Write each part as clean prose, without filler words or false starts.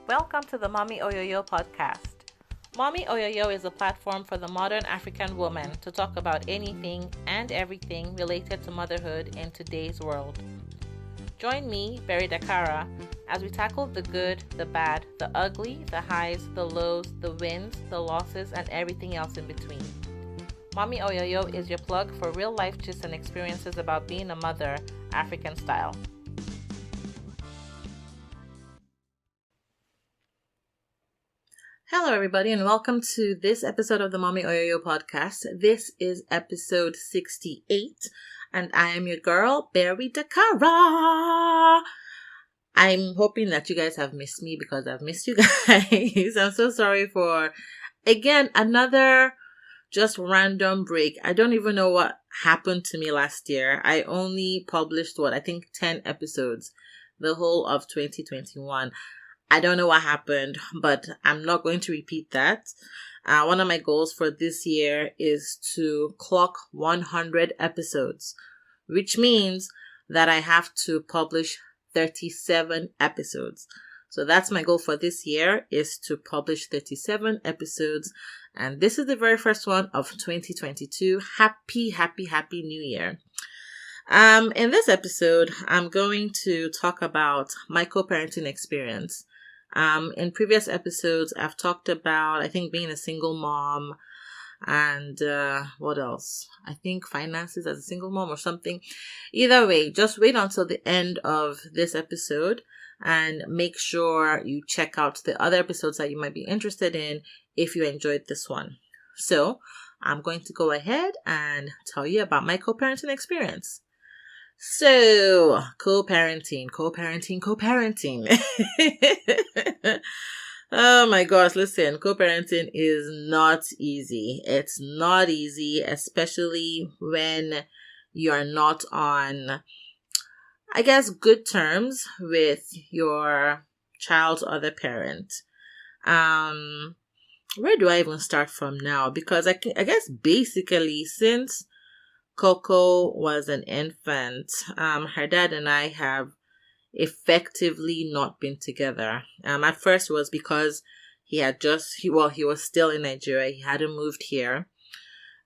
Welcome to the Mommy Oyoyo podcast. Mommy Oyoyo is a platform for the modern African woman to talk about anything and everything related to motherhood in today's world. Join me, Vera, Dakara, as we tackle the good, the bad, the ugly, the highs, the lows, the wins, the losses, and everything else in between. Mommy Oyoyo is your plug for real life gists and experiences about being a mother, African style. Hello, everybody, and welcome to this episode of the Mommy Oyoyo podcast. This is episode 68, and I am your girl, Vera Dakara. I'm hoping that you guys have missed me because I've missed you guys. I'm so sorry for, again, another just random break. I don't even know what happened to me last year. I only published, 10 episodes the whole of 2021. I don't know what happened, but I'm not going to repeat that. One of my goals for this year is to clock 100 episodes, which means that I have to publish 37 episodes. So that's my goal for this year, is to publish 37 episodes. And this is the very first one of 2022. Happy New Year. In this episode, I'm going to talk about my co-parenting experience. In previous episodes, I've talked about, being a single mom and what else? I think finances as a single mom or something. Either way, just wait until the end of this episode and make sure you check out the other episodes that you might be interested in if you enjoyed this one. So I'm going to go ahead and tell you about my co-parenting experience. So, co-parenting. Oh my gosh, listen, co-parenting is not easy. It's not easy, especially when you're not on, good terms with your child's other parent. Where do I even start from now? Because I guess basically since Coco was an infant, her dad and I have effectively not been together. At first it was because he was still in Nigeria. He hadn't moved here.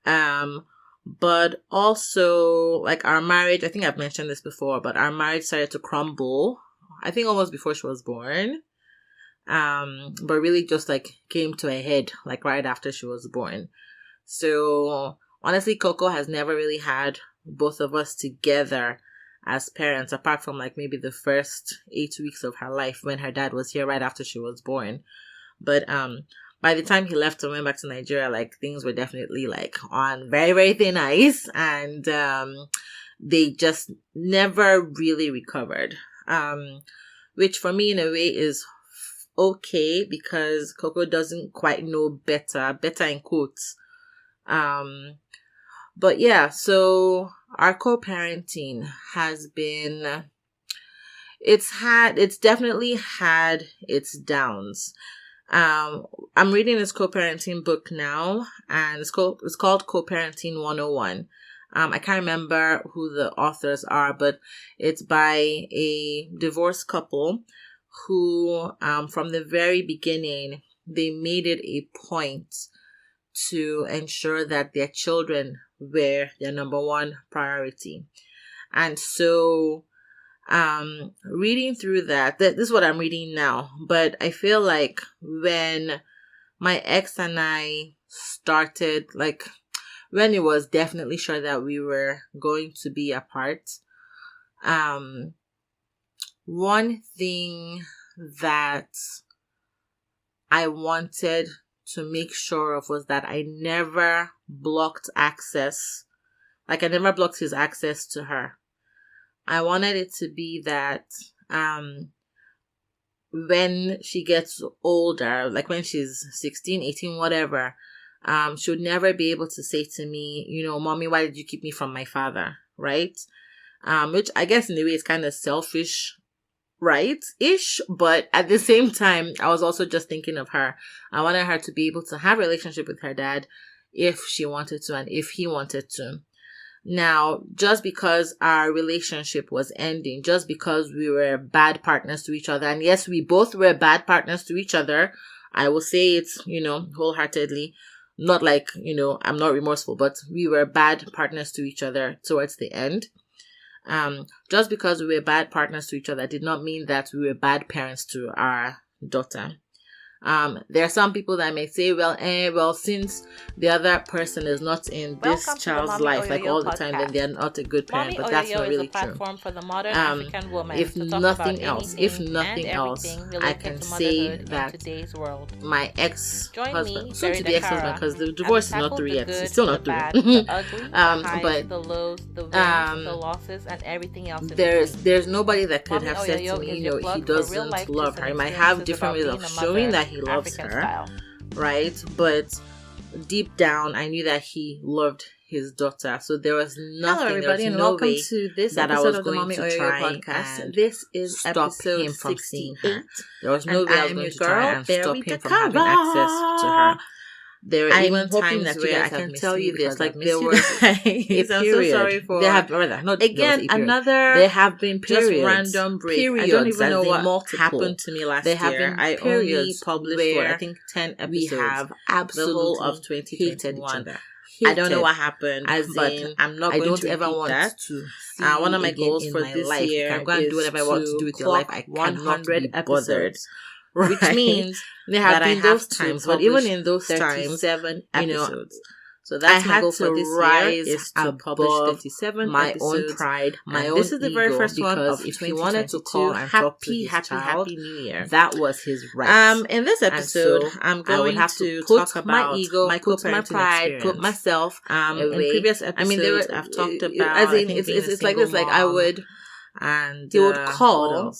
But also, our marriage, I think I've mentioned this before, but our marriage started to crumble, I think almost before she was born. But really just came to a head, right after she was born. So honestly, Coco has never really had both of us together as parents, apart from maybe the first 8 weeks of her life when her dad was here right after she was born. But by the time he left and went back to Nigeria, things were definitely on very, very thin ice, and they just never really recovered. Which for me in a way is okay, because Coco doesn't quite know better in quotes. But yeah, so our co-parenting has been, it's definitely had its downs. I'm reading this co-parenting book now, and it's called Co-Parenting 101. I can't remember who the authors are, but it's by a divorced couple who, from the very beginning, they made it a point to ensure that their children were their number one priority. And so, reading through that, this is what I'm reading now, but I feel like when my ex and I started, when it was definitely sure that we were going to be apart, one thing that I wanted to make sure of was that I never blocked access. I never blocked his access to her. I wanted it to be that when she gets older, when she's 16, 18, whatever, she would never be able to say to me, Mommy, why did you keep me from my father? Right? Which I guess in a way is kind of selfish, right-ish, but at the same time, I was also just thinking of her. I wanted her to be able to have a relationship with her dad if she wanted to and if he wanted to. Now, just because our relationship was ending, just because we were bad partners to each other, and yes, we both were bad partners to each other, I will say it, wholeheartedly, not like, I'm not remorseful, but we were bad partners to each other towards the end. Just because we were bad partners to each other did not mean that we were bad parents to our daughter. There are some people that may say, well, since the other person is not in this child's life like all the time, then they are not a good parent. But that's not really true. For the modern African woman if nothing else, I can say that my ex-husband, soon to be ex-husband, because the divorce is not through yet, it's still not through. The ugly, the highs, the lows, the wins, the losses, and everything else. There's nobody that could have said to me, he doesn't love her. He might have different ways of showing that he loves her, right? But deep down, I knew that he loved his daughter. So there was nothing. Hello, everybody, and welcome to this episode of the Mommy Oyoyo podcast. This is stop episode him from 68. seeing her. There was no way I was going to try and stop him from having access to her. There are even times where I can tell you this, like there was a period. I'm so sorry for. There have not again another. There have been periods, just random break. Periods, I don't even know what happened to me last year. Have been I only published I think 10 episodes. We have absolutely the whole of 2021. I don't know what happened, but I'm not. I going don't to ever want that. to. One of my goals for this life, year I'm going to do whatever I want to do with your life. I cannot be bothered. Right. Which means there have been those times, but even in those times, 37 episodes. So that's I my had goal to for this rise year is to publish 37 my episodes. own pride, my own this is the very ego, first one of if he wanted to call and talk to his child, happy New Year. That was his right. In this episode, so I'm going to talk put about my ego, put my pride, experience. put myself in previous episodes. I've talked about. As in, it's like this. Like I would, and he would call.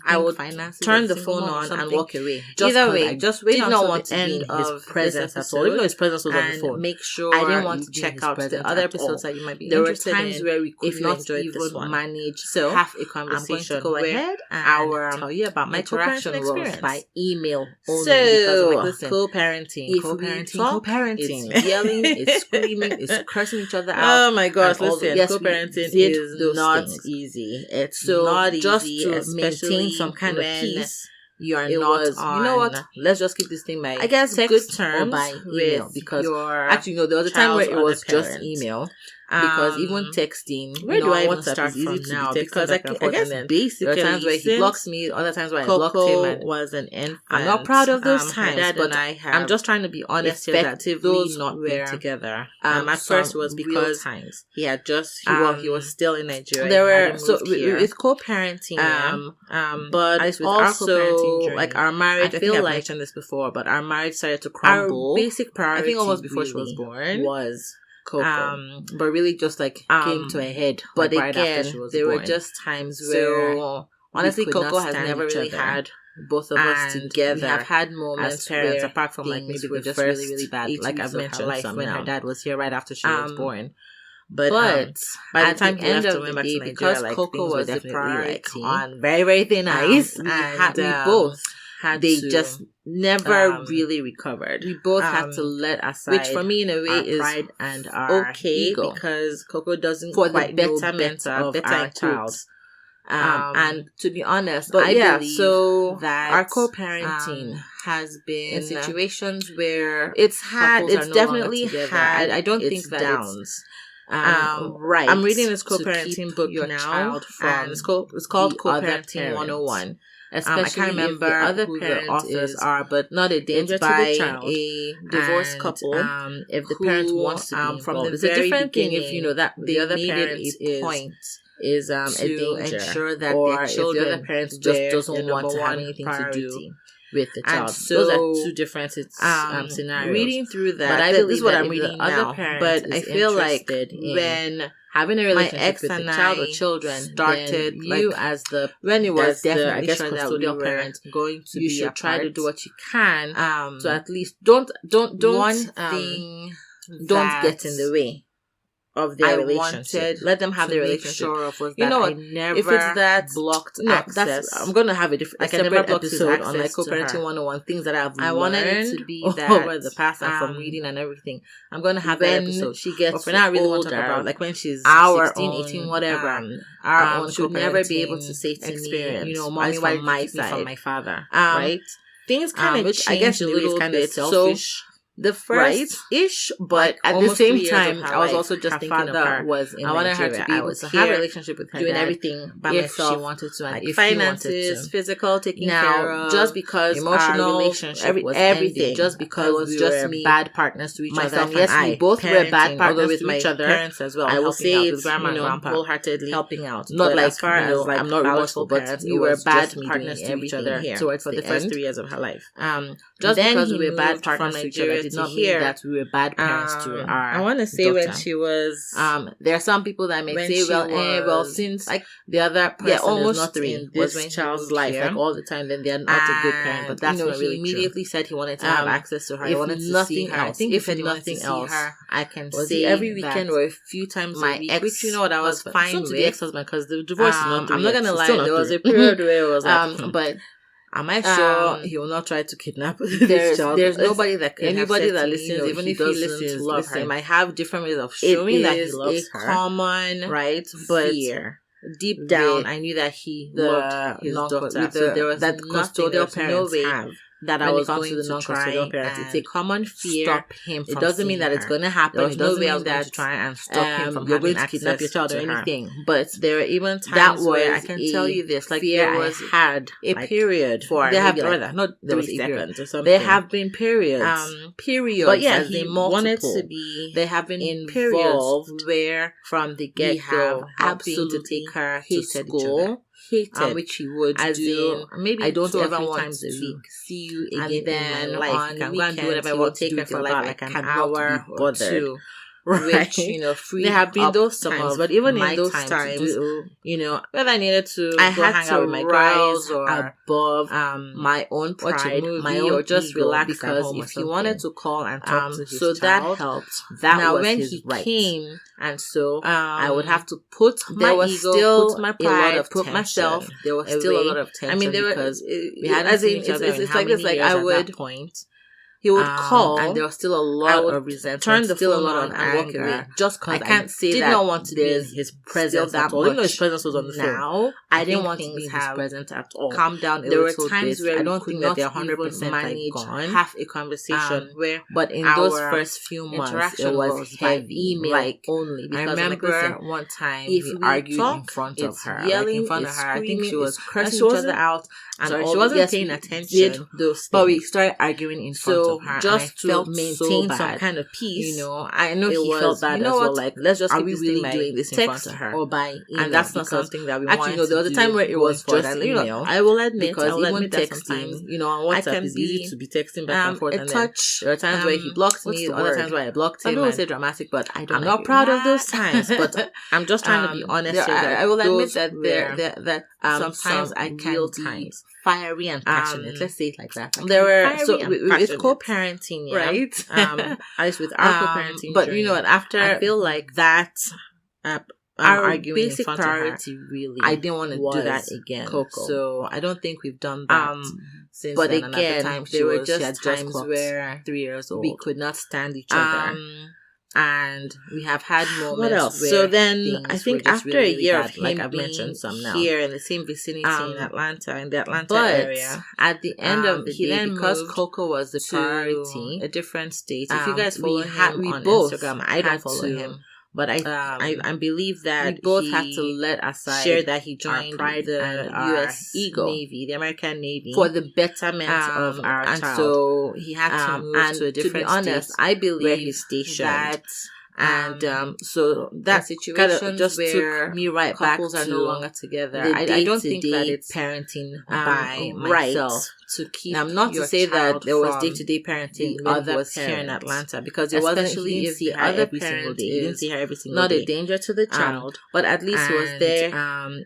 I would turn the phone on and walk away. Either way, I just did not want to end be in his presence at all. Even though his presence was on the phone, make sure I didn't want to check out the other episodes that you might be there interested in. There were times where we could not even manage to have a conversation. I'm going to go ahead and tell you about my interaction experience by email only. So, co-parenting. Co-parenting. It's yelling, it's screaming, it's cursing each other out. Oh my gosh, listen, co-parenting is not easy. It's so not easy, just to maintain some kind of peace. You are not on. You know what? Let's just keep this thing by I guess text good terms or by email, because actually no, there was a time where it was just email. Because even texting, where do I even WhatsApp start is easy from to now? be Because I guess basically, there are times where he blocks me, other times where I blocked him. And was an infant. I'm not proud of those times, Dad but and I have I'm just trying to be honest here that those not were together. At first was because times he had just he was still in Nigeria. There were with co-parenting, but with also like our marriage. I feel I've like mentioned this before, but our marriage started to crumble. Our basic priority, I think almost before she was born, was Coco. But really just like came to a head. But like, again, right after she was there born. were just times where honestly, Coco has never really had both of us together. We have had moments as parents, where apart from like maybe were the just first really bad. like I've mentioned life when her dad was here right after she was born. But by the time the end of the day, because Coco was the priority, on very, very thin ice, we both had they to, just never really recovered. We both had to let aside, which for me in a way is pride and our ego, because Coco doesn't for the quite know betterment of better our child. And to be honest, but I believe so that our co-parenting has been in situations where it's definitely had. I don't its think that downs. Right. I'm reading this co-parenting book your now, child and it's called Co-parenting 101. Especially I can't remember if the other who the parent authors is are, but not a danger to the child. A divorced and, couple. If the parent wants to be involved, from the it's a very different thing beginning, if you know that the other parent is point is to a danger, ensure that or their if children, the other parent just doesn't want to have anything priority. to do with the child. And so, those are two different scenarios. Reading through that, but I believe this is what that I'm reading the now. Other parent but I feel like when having a relationship my ex with and the child or I children started, you like, as the when it was definitely I guess sure that custodial we were parent going to you be should try to apart. do what you can So at least don't one thing don't get in the way of their relationship. Let them have their relationship. Sure of was you that know what? I never if it's that blocked access, access. I'm gonna have a separate episode on like co-parenting 101 things that I wanted it to be that over the past and from reading and everything. I'm gonna have that episode. She gets but for now, I really want to talk about like when she's 16, 18, whatever. Our own should never be able to say to me, you know, mommy, why did you keep me from my father, right? Things kind of change, I guess, a little kind of selfish. So, the first-ish, but at the same time, I was also just thinking of her. I wanted her to be able to have a relationship with her doing everything by myself. She wanted to, and like if finances, physical, taking care of, just because emotional relationship was everything, just because it was just me, bad partners to each other. And yes, we both were bad partners to each other. Parents as well. I will say it's wholeheartedly helping out. Not like as far as like I'm not remorseful, but we were bad partners to each other towards for the first 3 years of her life. Just because we were bad partners to each other did not mean that we were bad parents to our I want to say daughter. When she was there are some people that may say well since like the other person almost is not in this child's life like all the time, then they're not a good parent. But that's not really immediately true. Said he wanted to have access to her. He wanted to see her. I think if nothing else, I can say every weekend or a few times a week, which you know what I was fine with the ex-husband because the divorce is not. I'm not gonna lie, there was a period where it was like but. Am I sure he will not try to kidnap this child? There's nobody that can anybody that listens, even if he listens, love her. He might have different ways of showing that he loves her. Common, right? But fear. Deep down, I knew that he loved his daughter. So there was that custodial parents have. That I was going to the non-custodial parents. It's a common fear. Stop him from it doesn't mean that it's going to happen. It doesn't mean that to try and stop him from having access to kidnap your child or anything. But there are even times where I can tell you this, like there was had a period for there have like, not there was 3 seconds or something. There have been periods, but yeah, he wanted to be. There have been involved where from the get-go, absolutely to take her to school. Hated, which he would as do. Maybe I don't ever want to see you again in my life. You can go and do whatever I want to take her for like an hour or 2. Right. Which, you know, there have been those times, but even in those times, you know, whether I needed to I go hang out with my girls or above my own pride, my own or just relax because if he wanted to call and talk to his child, that helped. That now was when his he right. came, and so I would have to put my ego, put my pride, put myself. There was still a lot of tension. I mean, there because we hadn't seen each other in how many years at that point. He would call, and there was still a lot of resentment. Turn the phone on and walk away. Just because I can't say did that not want to be in his presence at all. Even though his presence was on the phone. Now, I didn't want to be in his presence at all. Calm down a little bit. There were times where I don't think that they're 100% manage half a conversation. But in those first few months, it was by email like only. Because I remember one time we argued in front of her, yelling in front of her. I think she was cursing each other out, and she wasn't paying attention. But we started arguing in front of her, just to maintain some kind of peace. You know, I know he felt bad as well. Like, let's just keep this thing by doing this in front of her or by email, and that's not something that we want. Actually, no, there was a time where it was just email. I will admit, because even texting, you know, on WhatsApp is easy to be texting back and forth. And touch. There are times where he blocked me, other times where I blocked him. I don't say dramatic, but I'm not proud of those times. But I'm just trying to be honest. I will admit that sometimes I can be fiery and passionate. Let's say it like that. There were with co-parenting, right? At least with our co-parenting, but journey, you know what? After I feel like that, our basic priority really, I didn't want to do that again. Coco. So I don't think we've done that since. But then, again, the time there were just times where 3 years old we could not stand each other. And we have had moments. What else? So then, I think after really, a year of him like I've mentioned some now, here in the same vicinity in Atlanta, in the Atlanta area, at the end of the day, because Coco was the priority, a different state. If you guys follow him on Instagram, I don't follow him. But I believe that we both had to let aside share that he joined the U.S. Navy, the American Navy, for the betterment of our child. And so he had to move to a different state. I believe where he's stationed. That, and so that situation kind of just took me right back to are no longer together. I don't think that it's parenting by myself. To keep now, not to say that there was day-to-day parenting other was here in Atlanta, because it wasn't he didn't see her every single day. He didn't see her every single day. Not a danger to the child, but at least he was there.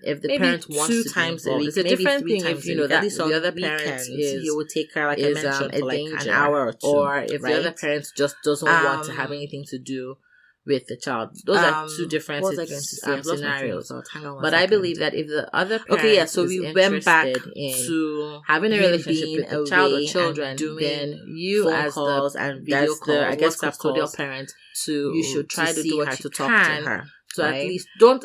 If the parent wants 2 times a week, it's a different thing. If you know that the other parent he would take her like I mentioned for like an hour or 2, or if the other parent just doesn't want to have anything to do with the child. Those are two different scenarios. But I believe that if the other parent so we went back to having a relationship with the child or children, then you as calls and video calls, custodial parent, you should try to do what to you talk can to her. So right? at least don't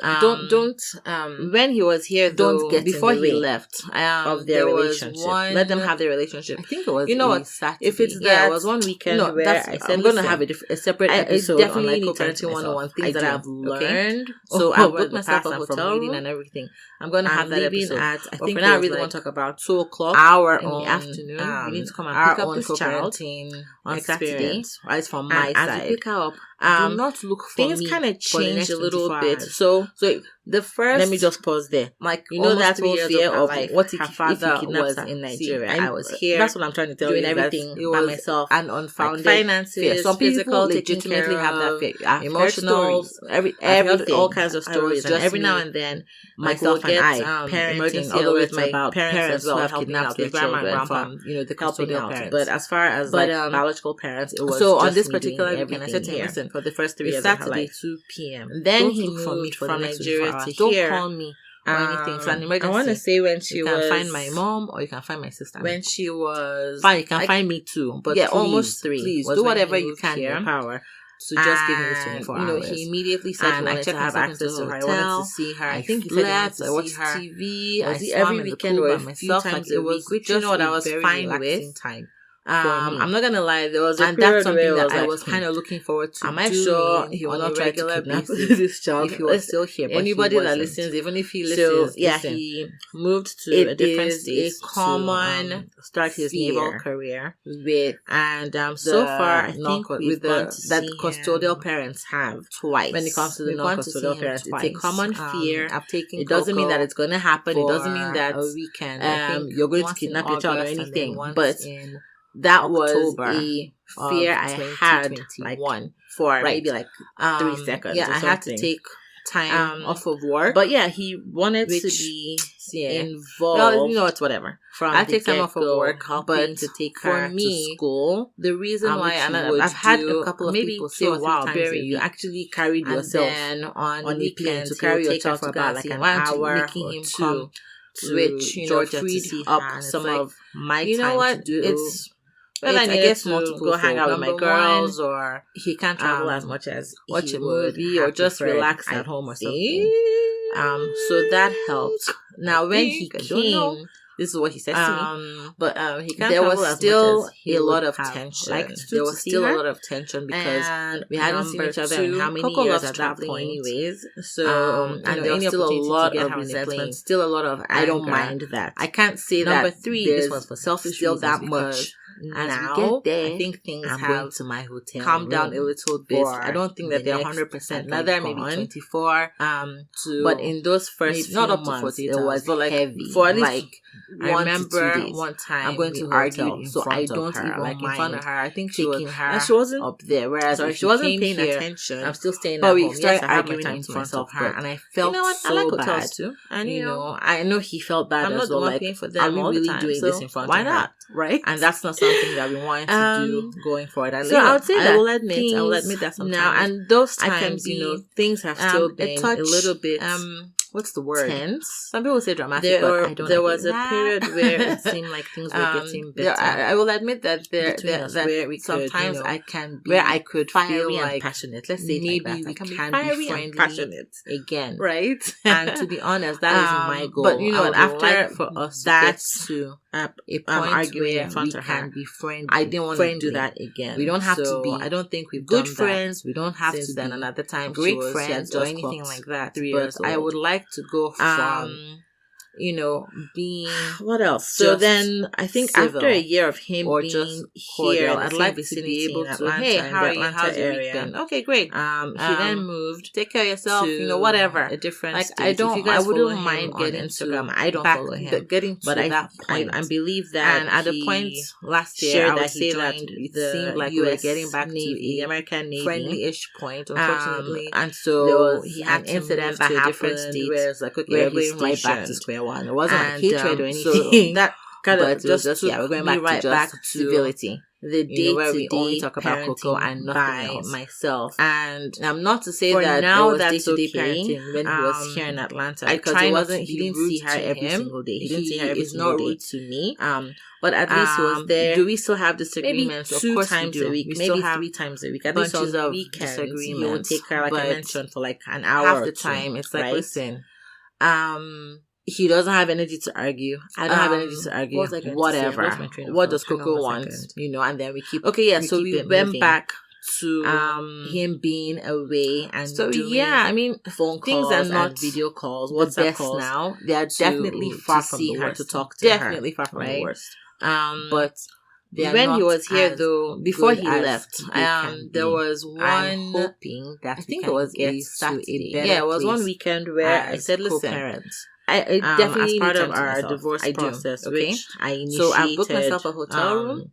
when he was here, don't get before in the he way left of their relationship. Let them have their relationship. I think it was, you know what, Saturday. if it's that, it was one weekend where I said, I'm going to have a separate episode on like co-parenting 101 things that I've learned. So I booked myself a hotel room and everything. I'm going to have that episode. I think I really want to talk about 2 o'clock in the afternoon. We need to come and pick up this child on Saturday. Right, from my side. As you pick her up, do not look for things me kind of change a little bit. So the first, let me just pause there. Like, you know, that whole fear of life, what if her father was in Nigeria. I was here. That's what I'm trying to tell you. Everything by myself. An unfounded finances, fear. Some physical, legitimately have that fear. Emotional, everything, all kinds of stories. And every now and then, myself and I, parenting, all with my about parents who have kidnapped their grandma and grandpa, from, the custodial parents. But as far as biological parents, it was so just on this me particular doing weekend, I said to him, everything listen, for the first 3 years Saturday, of her life, 2 p.m. Then Don't he look for me moved for from the next Nigeria 24 to hours. Don't here. call me or anything. It's an emergency. I want to say when you can find my mom or you can find my sister. When she was fine, you can find me too. But yeah, please, almost 3. Please do whatever you can in here. your power to just give me the 24 hours. He immediately said he wanted to have access to her. I wanted to see her. I think he slept, said I watched her. TV. I see swam every in the weekend pool or by a few myself. times Like, a week, which you know what I was fine with. Time. I'm not gonna lie, there was a and period that's something where that I was kind of looking forward to. Am I sure he will not try to kidnap this child if he was still here? But anybody that listens, even if he listens, he moved to a different state. A common start his naval career with, and so far I think with that custodial parents have twice. When it comes to the non-custodial parents, it's a common fear. I've taken. It doesn't mean that it's going to happen. It doesn't mean that a weekend. You're going to kidnap your child or anything, but in that October was a fear I had, like for maybe like 3 seconds. Yeah, I had to take time off of work. But yeah, he wanted to be involved. Well, it's whatever. I take time off of work, helping to take her to school. The reason why, and I've had a couple of people say, "Wow, Barry, you actually carried yourself then on weekends to carry your child for about like an hour, making him come to which Georgia freed to see up her. some like, of my you time know what? to do. I guess to multiple go hang out with my girls, or he can't travel as much as watch he a would movie, or just relax at home or something. So that helped. Now when he came, this is what he said to me. But he can't there was still a lot of tension. There was still a lot of tension because we hadn't seen each other in how many years at that point. Anyways, so and there was still a lot of resentment, still a lot of anger. I don't mind that. I can't say Number that. 3, this was for selfish still that reasons much. As now, we get there, I think things I'm have going to my hotel calmed down a little bit. I don't think that they're 100%. Another maybe 24. But in those first not up to months, 48 it was but like heavy. For at least like, I remember one time I'm going to argue, so I don't her, even like mind in front of her. I think she was her, and she wasn't up there. Whereas sorry, she wasn't paying here, attention. I'm still staying but at we home. started Yes, I arguing have my time in to front myself, of her, and I felt I like so hotels bad. too. And you know, I know he felt bad I'm as not the well. one Like, paying for them are we all the really time, doing so this in front why of her? not? Right? And that's not something that we want to do going forward. And so I would say that I will admit that sometimes now, and those times, I can be, things have still been a little bit what's the word? Tense. Some people say dramatic, there was a period where it seemed like things were getting better. I will admit that where we sometimes could, I can be where I could fiery feel and like passionate. Let's say maybe it like that. we I can be can fiery be and friendly passionate again, right? And to be honest, that is my goal. But you know, after like for us that to a point arguing where in front we of can her, be friendly. I didn't want to do that again. We don't have so to be. I don't think we've good done friends. That. We don't have Since to then, be and at the time, great friends or anything like that. 3 But years old. I would like to go from being what else? So then I think civil, after a year of him or being just here, cordial, I'd like to be able to Atlanta, hey, how are you? How's your area? weekend? Okay, great. He then moved. Take care of yourself. To whatever. A different like state. I don't. I wouldn't mind getting Instagram. I don't follow him. Getting to but that point. I believe that. And at the point last year, shared I would that say he that joined it seemed like US we were getting back Navy, to the American Navy, friendly-ish point. Unfortunately, and so there was he had an incident that to a happened different state where it's like, okay, where we're he's going right back to stationed. square one. It wasn't like And, hatred or so anything. that kind but of just we're going back to to civility. the day where we only talk about Coco and nothing else. Myself. And I'm not to say that now there was day-to-day parenting when he was here in Atlanta, because he didn't see her every single day. He didn't see her every single day. To me. But at least he was there. Do we still have disagreements? Maybe 2 times a week, maybe 3 times a week. At least on the weekends, he would take her, like I mentioned, for like an hour. Half the time, it's like, listen, he doesn't have energy to argue. I don't have energy to argue. Whatever. What does Coco want? You know, and then we keep. Okay, yeah. So we went back to him being away and doing phone calls and not video calls. WhatsApp calls now. They are definitely far from the worst. To talk to definitely far from the worst. But when he was here, though, before he left, there was one. I'm hoping that I think it was a Saturday. Yeah, it was one weekend where I said, "Listen, I definitely as part of our divorce process, which I initiated. So I booked myself a hotel room.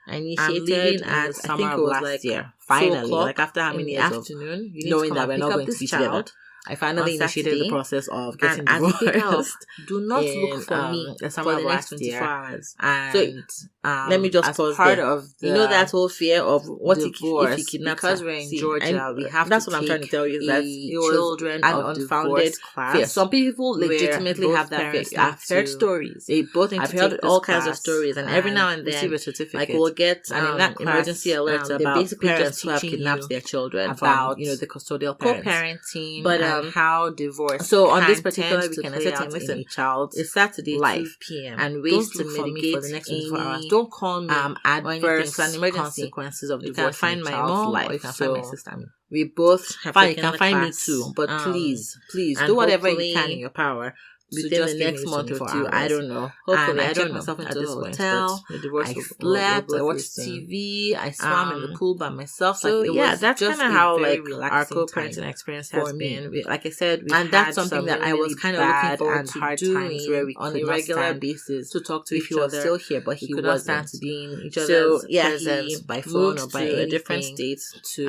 I initiated at I think it was last year. Finally, like after how many years afternoon, knowing that we're not going to be together. I finally initiated the process of getting divorced. Do not look for me for the next 24 hours. And let me just pause part there. Of the that whole fear of what if he kidnaps because we're in Georgia, we have that's what I'm trying to tell you is that it was children an unfounded fear. Some people legitimately have that fear. I've heard stories. They both I've heard all kinds of stories, and every now and then, like we'll get emergency alerts about basic parents who have kidnapped their children about the custodial parents, co-parenting, but how divorce. So on this particular weekend, I said to him, "Listen, child, it's Saturday, life, 2 p.m. and ways to mitigate for the next 24 hours. Don't call me adverse consequences of divorce. You can find my mom, or you can find my sister. We both have fine. You can find me too, but please do whatever you can in your power." Within the next month or 2, I don't know. Hopefully, I checked myself into the hotel. I slept. I watched TV. I swam in the pool by myself. So like, that's kind of how like our co-parenting experience has been. Like I said, and that's something that I was kind of looking forward to doing where we on a regular basis to talk to each other. If he was still here, but he wasn't stand to be in each other's presence by phone or by a different state to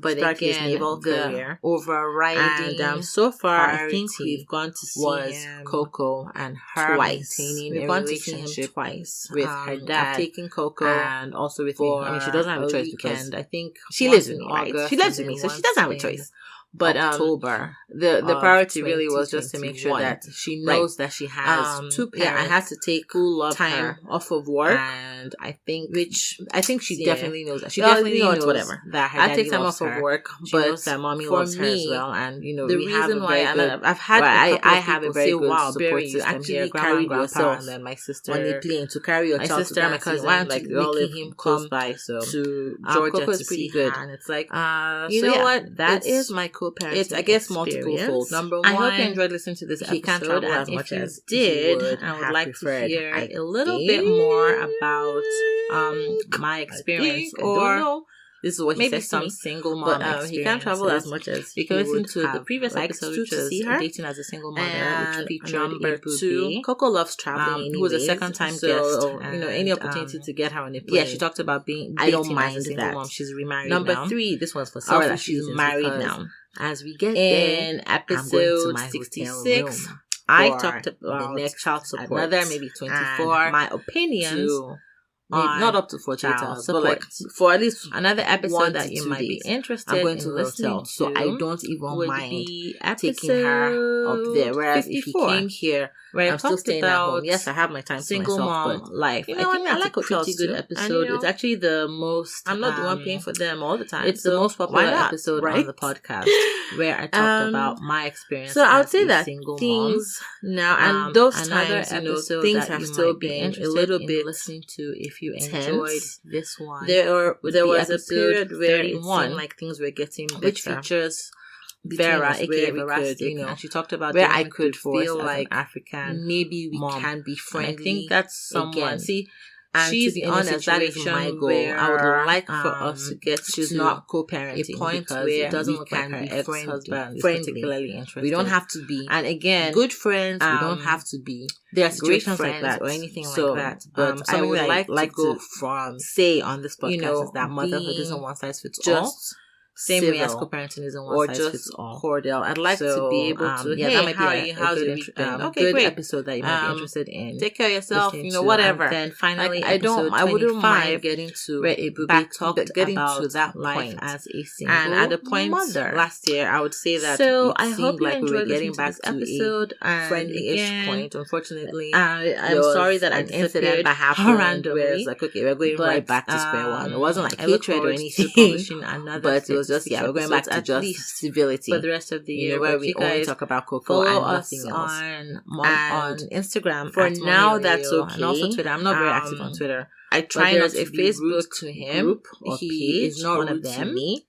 but start his naval career. Overriding and so far, I think we've gone to see Coco and her twice. We've gone to see him twice with her dad. I've taken Coco and also with me. I mean, she doesn't have a choice because I think she lives with me, right? She lives with me, so she doesn't have a choice. But October, the priority really was just to make sure that she knows that she has 2 parents. Yeah, I had to take time off of work, and I think she definitely knows that. She definitely knows whatever that her daddy take time off of work, but knows that mommy loves her as well. And the reason why I've had I have a very good support system here. Carry yourself, and then my sister on the plane to carry your child. My sister, my cousin, like making him close by. So to Georgia to see good, and it's like you know what, that is my co-parenting. It's, I guess, multiple fold. Number one, I hope you enjoyed listening to this episode. He can't travel as much as did. I would like to hear a little bit more about my experience, or this is what he says, some single mom experience. He can't travel as much as you can listen to the previous episode, which is dating as a single mother, which featured number 2. Coco loves traveling. Who was a second-time guest. Any opportunity to get her on a plane. Yeah, she talked about being. I don't mind as a single mom. She's remarried now. Number 3, this one's for selfish. She's married now. As we get in episode 66, I talked about the next child support. Another maybe 24. My opinions. Not up to 48 hours, but like for at least another episode that you might be interested in listening to. So I don't even mind taking her up there. Whereas 54, if he came here, I'm still staying at home. Yes, I have my time single to myself, mom life. I think that's like a pretty good episode. It's actually the most. I'm not the one paying for them all the time. It's the most popular episode on the podcast where I talked about my experience. So I would say that things now and those times, things have still been a little bit listening to. If you enjoyed this one, there was a period where it seemed like things were getting better, which features Vera, aka Vera, and she talked about where I could feel like African. Maybe we can be friendly. I think that's someone. See, and she's in a situation my goal. I would like for us to get she's to not co-parenting a point where it doesn't look like her ex-husband is particularly interested. We don't have to be, and again, good friends. We don't have to be. There are situations like that or anything like that. But I would like to go from say on this podcast is that motherhood isn't one size fits all. same way as co-parenting isn't one size fits all. Cordial. I'd like to be able to, that might be a good episode that you might be interested in. Take care of yourself, whatever. And then finally, I wouldn't mind getting to where Ebube talked getting to that life as a single and at the point mother. Last year, I would say that so I hope like we were getting back to episode a friendly-ish point. Unfortunately, I'm sorry that an incident that happened where it's like, okay, we're going right back to square one. It wasn't like hatred or anything, but it was just, we're going back to just civility for the rest of the year, where we only talk about Coco and nothing else. On Instagram for now, that's okay. And also Twitter. I'm not very active on Twitter. I try not to Facebook to him group or he is not one of them. To me.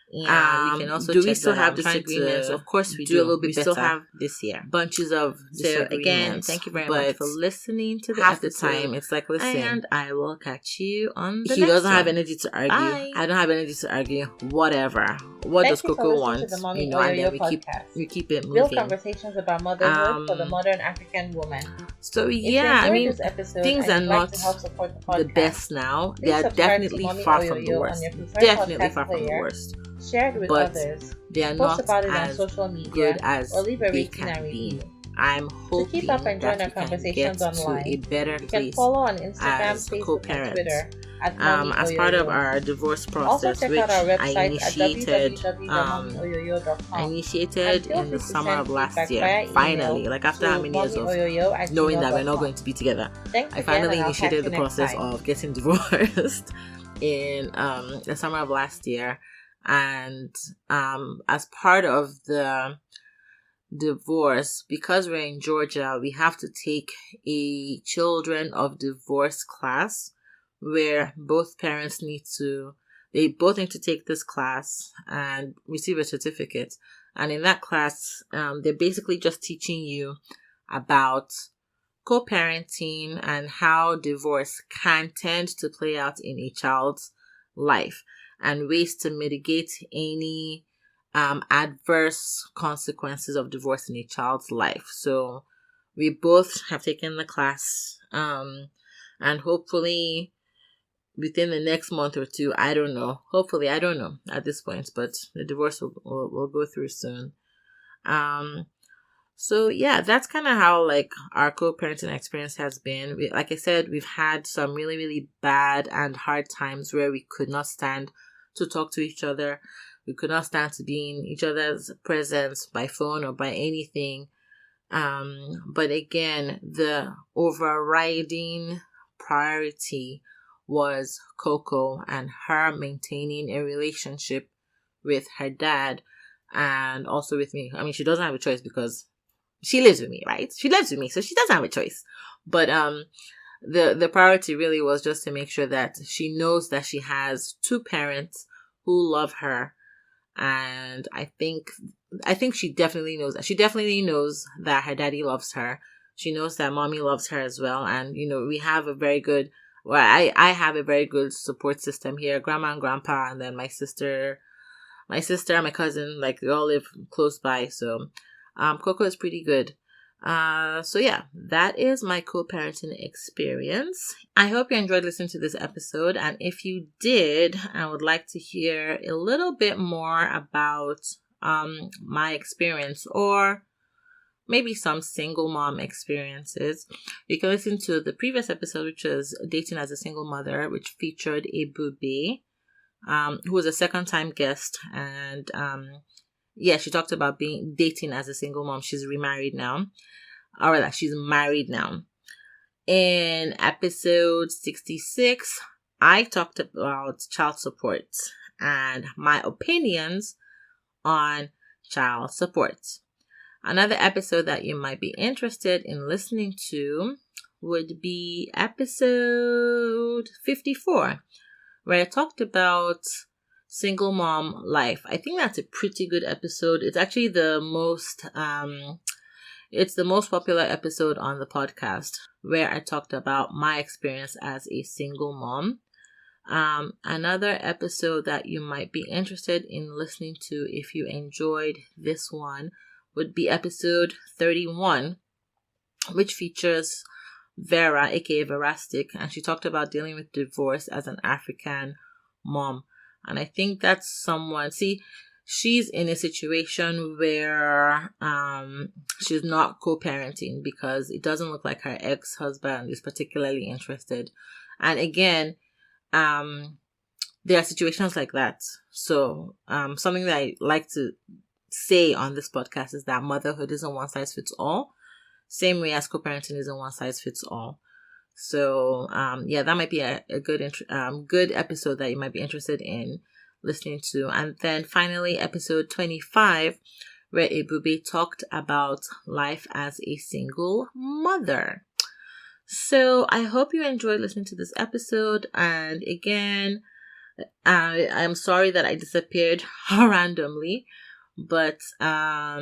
Yeah, we can also do we still have disagreements? Of course we do. A little bit. We still have this year bunches of disagreements. So again, thank you very much for listening to the half episode. The time. It's like, listen, and I will catch you on the. He next doesn't one. Have energy to argue. Bye. I don't have energy to argue. Whatever. What does Coco want? And then we keep it moving. Real conversations about motherhood for the modern African woman. So yeah, I mean, things are not the best now. They are definitely far from the worst. Definitely far from the worst. Share it with others. They are Post not about it as on social media, good as or leave a they rating and review. I'm hoping to keep up and join our conversations online. To a better you can place follow on Instagram, Facebook, and Twitter at as part of our divorce process, check which out our website I initiated, I initiated in the summer of last year. Finally, like after how many years of knowing that we're not going to be together, I finally initiated the process of getting divorced in the summer of last year. And as part of the divorce, because we're in Georgia, we have to take a children of divorce class where both parents need to take this class and receive a certificate. And in that class, they're basically just teaching you about co-parenting and how divorce can tend to play out in a child's life and ways to mitigate any adverse consequences of divorce in a child's life. So we both have taken the class, and hopefully within the next month or two, I don't know at this point, but the divorce will go through soon. So yeah, that's kind of how like our co-parenting experience has been. Like I said, we've had some really, really bad and hard times where we could not stand to talk to each other. We could not stand to be in each other's presence by phone or by anything. But again, the overriding priority was Coco and her maintaining a relationship with her dad and also with me. I mean, she doesn't have a choice because she lives with me, right? She lives with me, so she doesn't have a choice. But the priority really was just to make sure that she knows that she has two parents who love her. And I think she definitely knows that. She definitely knows that her daddy loves her. She knows that mommy loves her as well. And, we have a very good, I have a very good support system here. Grandma and grandpa, and then my sister and my cousin, like they all live close by. So Coco is pretty good. So yeah, that is my co-parenting experience. I hope you enjoyed listening to this episode, and if you did, I would like to hear a little bit more about my experience, or maybe some single mom experiences. You can listen to the previous episode, which was Dating as a Single Mother, which featured Ebube, who was a second-time guest, and she talked about dating as a single mom. She's remarried now. Or rather, she's married now. In episode 66, I talked about child support and my opinions on child support. Another episode that you might be interested in listening to would be episode 54, where I talked about single mom life. I think that's a pretty good episode. It's actually the most popular episode on the podcast, where I talked about my experience as a single mom. Another episode that you might be interested in listening to if you enjoyed this one would be episode 31, which features Vera, aka Verastic, and she talked about dealing with divorce as an African mom. And I think that's someone, see, she's in a situation where she's not co-parenting because it doesn't look like her ex-husband is particularly interested. And again, there are situations like that. So something that I like to say on this podcast is that motherhood isn't one size fits all, same way as co-parenting isn't one size fits all. So that might be a good episode that you might be interested in listening to. And then finally, episode 25, where Ebube talked about life as a single mother. So I hope you enjoyed listening to this episode. And again, I'm sorry that I disappeared randomly, but I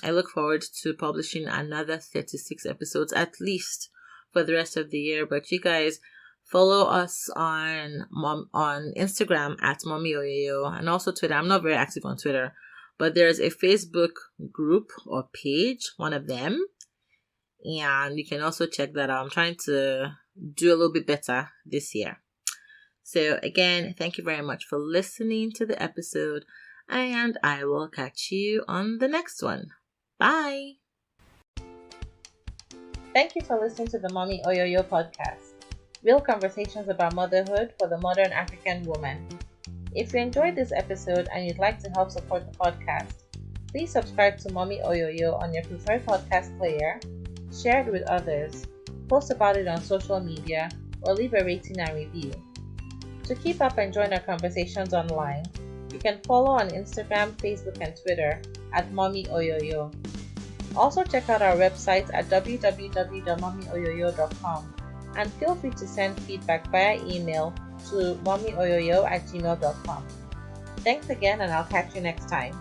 look forward to publishing another 36 episodes at least for the rest of the year. But you guys follow us on Instagram at Mommy Oyoyo, and also Twitter. I'm not very active on Twitter, but there's a Facebook group or page, one of them, and you can also check that out. I'm trying to do a little bit better this year. So again, thank you very much for listening to the episode, and I will catch you on the next one. Bye! Thank you for listening to the Mommy Oyoyo podcast. Real conversations about motherhood for the modern African woman. If you enjoyed this episode and you'd like to help support the podcast, please subscribe to Mommy Oyoyo on your preferred podcast player, share it with others, post about it on social media, or leave a rating and review. To keep up and join our conversations online, you can follow on Instagram, Facebook, and Twitter at Mommy Oyoyo. Also check out our website at www.mommyoyoyo.com and feel free to send feedback via email to mommyoyoyo@gmail.com. Thanks again, and I'll catch you next time.